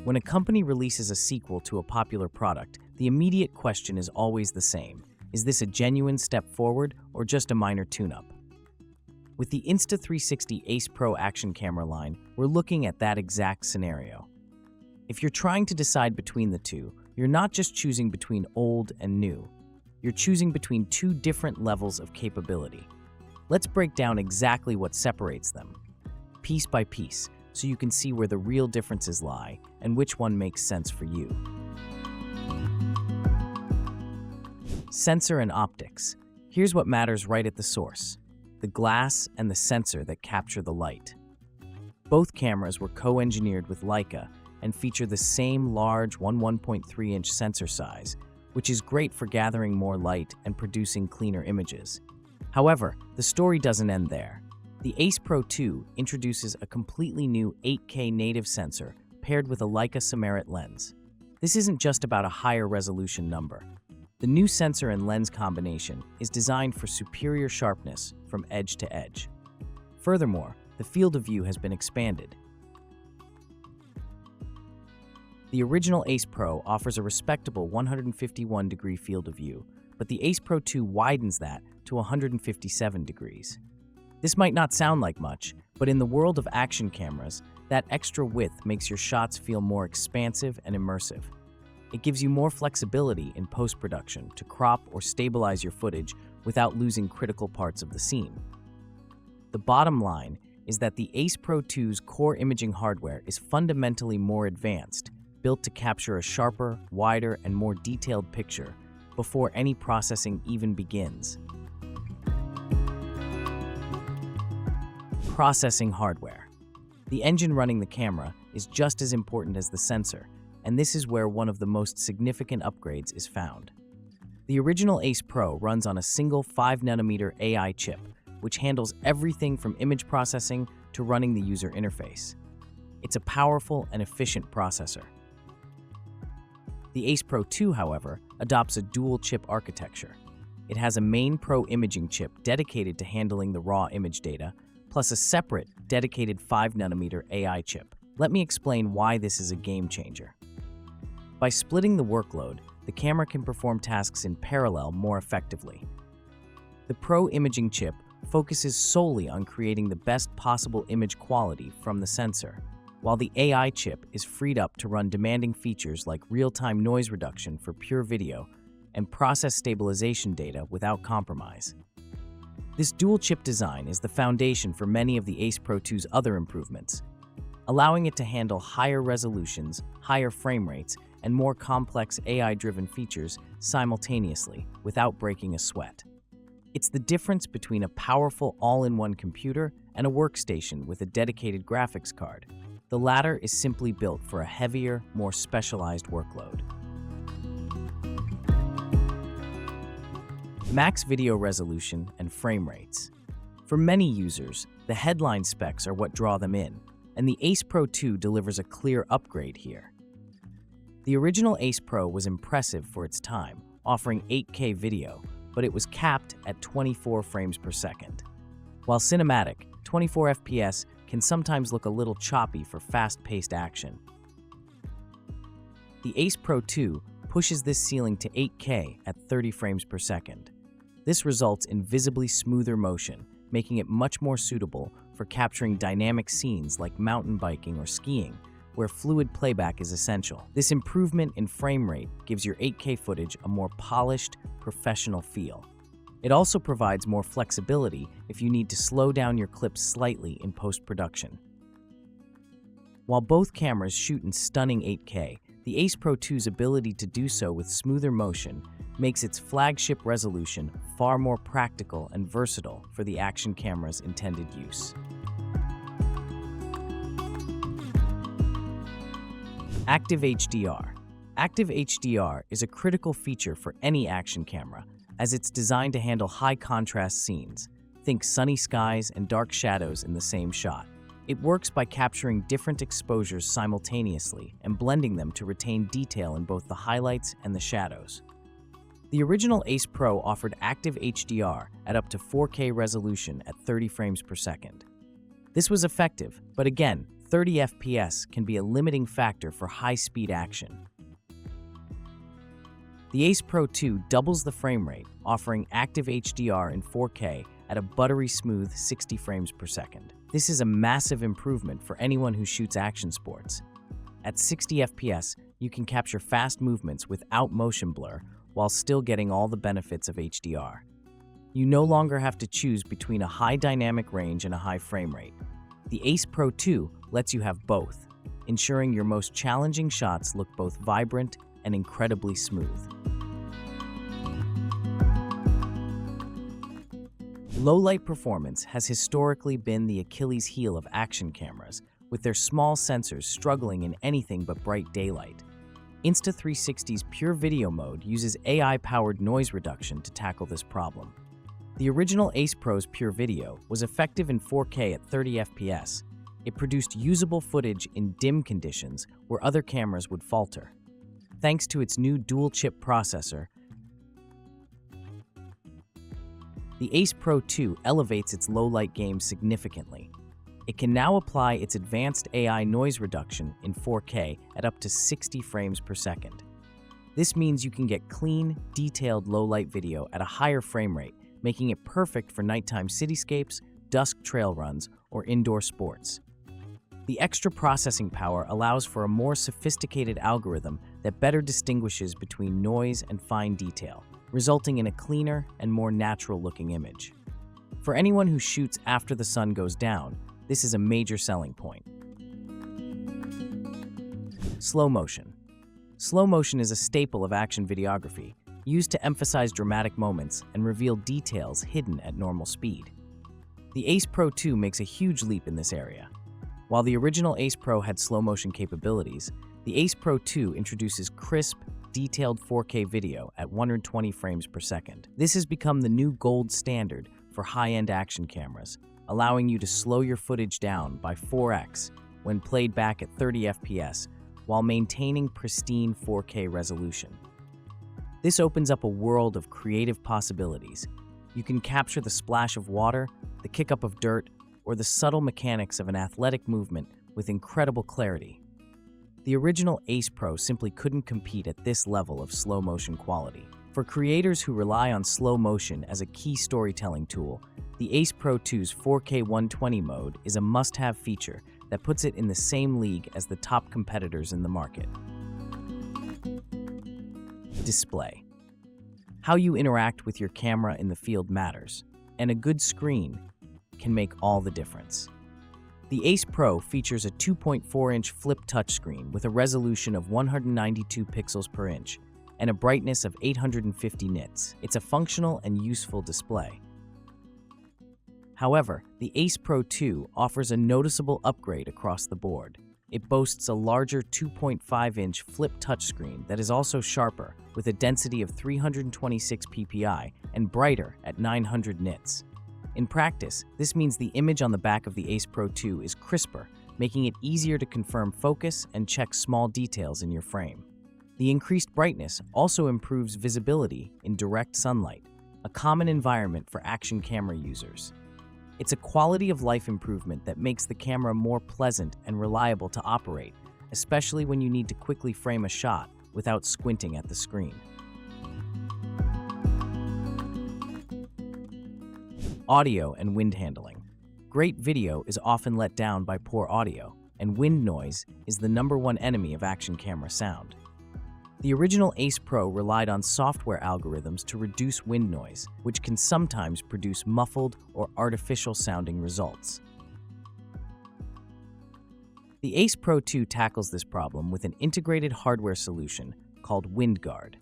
When a company releases a sequel to a popular product, the immediate question is always the same. Is this a genuine step forward or just a minor tune-up? With the Insta360 Ace Pro action camera line, we're looking at that exact scenario. If you're trying to decide between the two, you're not just choosing between old and new. You're choosing between two different levels of capability. Let's break down exactly what separates them, piece by piece, so you can see where the real differences lie and which one makes sense for you. Sensor and optics. Here's what matters right at the source: the glass and the sensor that capture the light. Both cameras were co-engineered with Leica and feature the same large 1.3-inch sensor size, which is great for gathering more light and producing cleaner images. However, the story doesn't end there. The Ace Pro 2 introduces a completely new 8K native sensor paired with a Leica Samaritt lens. This isn't just about a higher resolution number. The new sensor and lens combination is designed for superior sharpness from edge to edge. Furthermore, the field of view has been expanded. The original Ace Pro offers a respectable 151-degree field of view, but the Ace Pro 2 widens that to 157 degrees. This might not sound like much, but in the world of action cameras, that extra width makes your shots feel more expansive and immersive. It gives you more flexibility in post-production to crop or stabilize your footage without losing critical parts of the scene. The bottom line is that the Ace Pro 2's core imaging hardware is fundamentally more advanced, built to capture a sharper, wider, and more detailed picture before any processing even begins. Processing hardware. The engine running the camera is just as important as the sensor, and this is where one of the most significant upgrades is found. The original Ace Pro runs on a single 5nm AI chip, which handles everything from image processing to running the user interface. It's a powerful and efficient processor. The Ace Pro 2, however, adopts a dual-chip architecture. It has a main Pro imaging chip dedicated to handling the raw image data, plus a separate, dedicated 5nm AI chip. Let me explain why this is a game changer. By splitting the workload, the camera can perform tasks in parallel more effectively. The Pro imaging chip focuses solely on creating the best possible image quality from the sensor, while the AI chip is freed up to run demanding features like real-time noise reduction for PureVideo and process stabilization data without compromise. This dual-chip design is the foundation for many of the Ace Pro 2's other improvements, allowing it to handle higher resolutions, higher frame rates, and more complex AI-driven features simultaneously without breaking a sweat. It's the difference between a powerful all-in-one computer and a workstation with a dedicated graphics card. The latter is simply built for a heavier, more specialized workload. Max video resolution and frame rates. For many users, the headline specs are what draw them in, and the Ace Pro 2 delivers a clear upgrade here. The original Ace Pro was impressive for its time, offering 8K video, but it was capped at 24 frames per second. While cinematic, 24 FPS can sometimes look a little choppy for fast-paced action. The Ace Pro 2 pushes this ceiling to 8K at 30 frames per second. This results in visibly smoother motion, making it much more suitable for capturing dynamic scenes like mountain biking or skiing, where fluid playback is essential. This improvement in frame rate gives your 8K footage a more polished, professional feel. It also provides more flexibility if you need to slow down your clips slightly in post-production. While both cameras shoot in stunning 8K, the Ace Pro 2's ability to do so with smoother motion makes its flagship resolution far more practical and versatile for the action camera's intended use. Active HDR. Active HDR is a critical feature for any action camera, as it's designed to handle high-contrast scenes. Think sunny skies and dark shadows in the same shot. It works by capturing different exposures simultaneously and blending them to retain detail in both the highlights and the shadows. The original Ace Pro offered active HDR at up to 4K resolution at 30 frames per second. This was effective, but again, 30 FPS can be a limiting factor for high-speed action. The Ace Pro 2 doubles the frame rate, offering active HDR in 4K at a buttery smooth 60 frames per second. This is a massive improvement for anyone who shoots action sports. At 60 FPS, you can capture fast movements without motion blur while still getting all the benefits of HDR. You no longer have to choose between a high dynamic range and a high frame rate. The Ace Pro 2 lets you have both, ensuring your most challenging shots look both vibrant and incredibly smooth. Low-light performance has historically been the Achilles heel of action cameras, with their small sensors struggling in anything but bright daylight. Insta360's PureVideo mode uses AI-powered noise reduction to tackle this problem. The original Ace Pro's PureVideo was effective in 4K at 30 FPS. It produced usable footage in dim conditions where other cameras would falter. Thanks to its new dual-chip processor, the Ace Pro 2 elevates its low-light game significantly. It can now apply its advanced AI noise reduction in 4K at up to 60 frames per second. This means you can get clean, detailed low-light video at a higher frame rate, making it perfect for nighttime cityscapes, dusk trail runs, or indoor sports. The extra processing power allows for a more sophisticated algorithm that better distinguishes between noise and fine detail, resulting in a cleaner and more natural-looking image. For anyone who shoots after the sun goes down, this is a major selling point. Slow motion. Slow motion is a staple of action videography, used to emphasize dramatic moments and reveal details hidden at normal speed. The Ace Pro 2 makes a huge leap in this area. While the original Ace Pro had slow motion capabilities, the Ace Pro 2 introduces crisp, detailed 4K video at 120 frames per second. This has become the new gold standard for high-end action cameras, allowing you to slow your footage down by 4x when played back at 30 FPS while maintaining pristine 4K resolution. This opens up a world of creative possibilities. You can capture the splash of water, the kick-up of dirt, or the subtle mechanics of an athletic movement with incredible clarity. The original Ace Pro simply couldn't compete at this level of slow motion quality. For creators who rely on slow motion as a key storytelling tool, the Ace Pro 2's 4K 120 mode is a must-have feature that puts it in the same league as the top competitors in the market. Display. How you interact with your camera in the field matters, and a good screen can make all the difference. The Ace Pro features a 2.4-inch flip touchscreen with a resolution of 192 pixels per inch and a brightness of 850 nits. It's a functional and useful display. However, the Ace Pro 2 offers a noticeable upgrade across the board. It boasts a larger 2.5-inch flip touchscreen that is also sharper, with a density of 326 ppi and brighter at 900 nits. In practice, this means the image on the back of the Ace Pro 2 is crisper, making it easier to confirm focus and check small details in your frame. The increased brightness also improves visibility in direct sunlight, a common environment for action camera users. It's a quality-of-life improvement that makes the camera more pleasant and reliable to operate, especially when you need to quickly frame a shot without squinting at the screen. Audio and wind handling. Great video is often let down by poor audio, and wind noise is the #1 enemy of action camera sound. The original Ace Pro relied on software algorithms to reduce wind noise, which can sometimes produce muffled or artificial-sounding results. The Ace Pro 2 tackles this problem with an integrated hardware solution called WindGuard.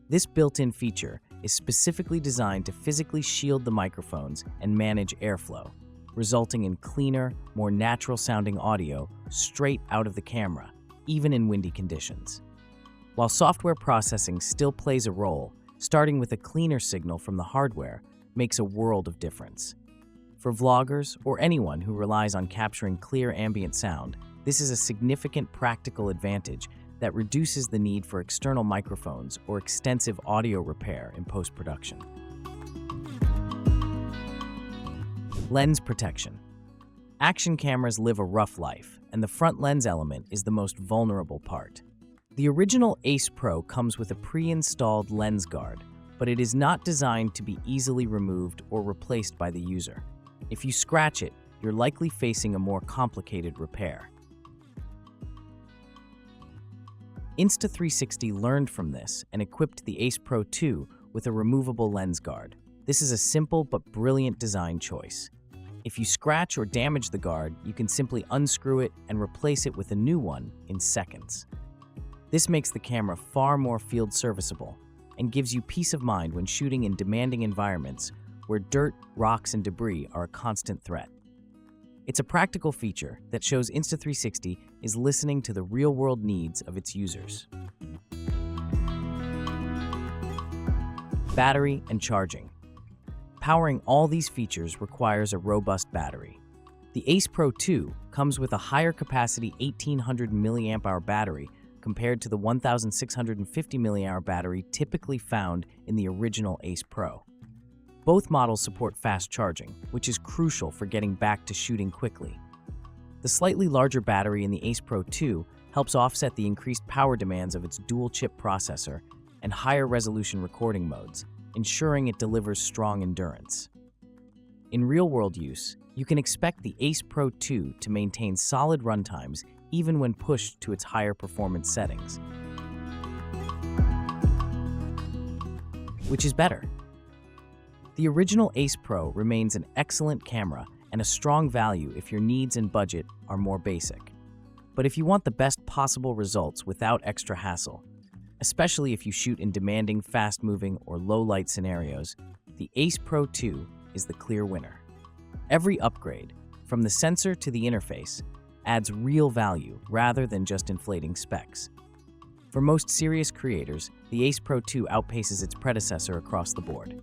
This built-in feature is specifically designed to physically shield the microphones and manage airflow, resulting in cleaner, more natural-sounding audio straight out of the camera, even in windy conditions. While software processing still plays a role, starting with a cleaner signal from the hardware makes a world of difference. For vloggers or anyone who relies on capturing clear ambient sound, this is a significant practical advantage that reduces the need for external microphones or extensive audio repair in post-production. Lens protection. Action cameras live a rough life, and the front lens element is the most vulnerable part. The original Ace Pro comes with a pre-installed lens guard, but it is not designed to be easily removed or replaced by the user. If you scratch it, you're likely facing a more complicated repair. Insta360 learned from this and equipped the Ace Pro 2 with a removable lens guard. This is a simple but brilliant design choice. If you scratch or damage the guard, you can simply unscrew it and replace it with a new one in seconds. This makes the camera far more field serviceable and gives you peace of mind when shooting in demanding environments where dirt, rocks, and debris are a constant threat. It's a practical feature that shows Insta360 is listening to the real-world needs of its users. Battery and charging. Powering all these features requires a robust battery. The Ace Pro 2 comes with a higher capacity 1800 mAh battery compared to the 1650 mAh battery typically found in the original Ace Pro. Both models support fast charging, which is crucial for getting back to shooting quickly. The slightly larger battery in the Ace Pro 2 helps offset the increased power demands of its dual-chip processor and higher resolution recording modes, ensuring it delivers strong endurance. In real-world use, you can expect the Ace Pro 2 to maintain solid runtimes even when pushed to its higher performance settings. Which is better? The original Ace Pro remains an excellent camera and a strong value if your needs and budget are more basic. But if you want the best possible results without extra hassle, especially if you shoot in demanding, fast-moving, or low-light scenarios, the Ace Pro 2 is the clear winner. Every upgrade, from the sensor to the interface, adds real value rather than just inflating specs. For most serious creators, the Ace Pro 2 outpaces its predecessor across the board.